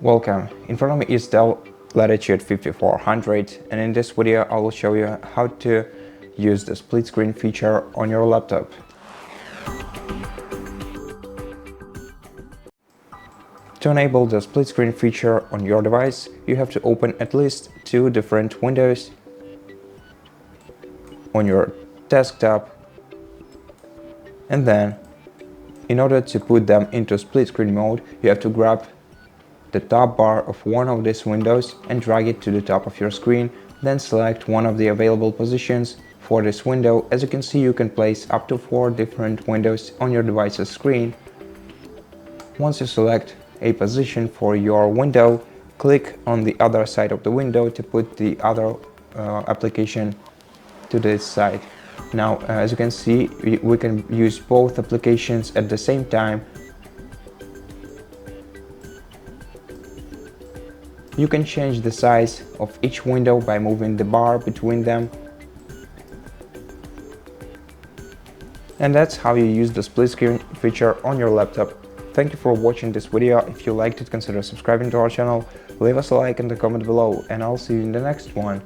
Welcome, in front of me is DELL Latitude 5400, and in this video I will show you how to use the split screen feature on your laptop. To enable the split screen feature on your device, you have to open at least two different windows on your desktop, and then in order to put them into split screen mode, you have to grab the top bar of one of these windows and drag it to the top of your screen, then select one of the available positions for this window. As you can see, you can place up to 4 different windows on your device's screen. Once you select a position for your window, click on the other side of the window to put the other application to this side. Now, as you can see, we can use both applications at the same time. You can change the size of each window by moving the bar between them. And that's how you use the split screen feature on your laptop. Thank you for watching this video. If you liked it, consider subscribing to our channel, leave us a like and a comment below, and I'll see you in the next one.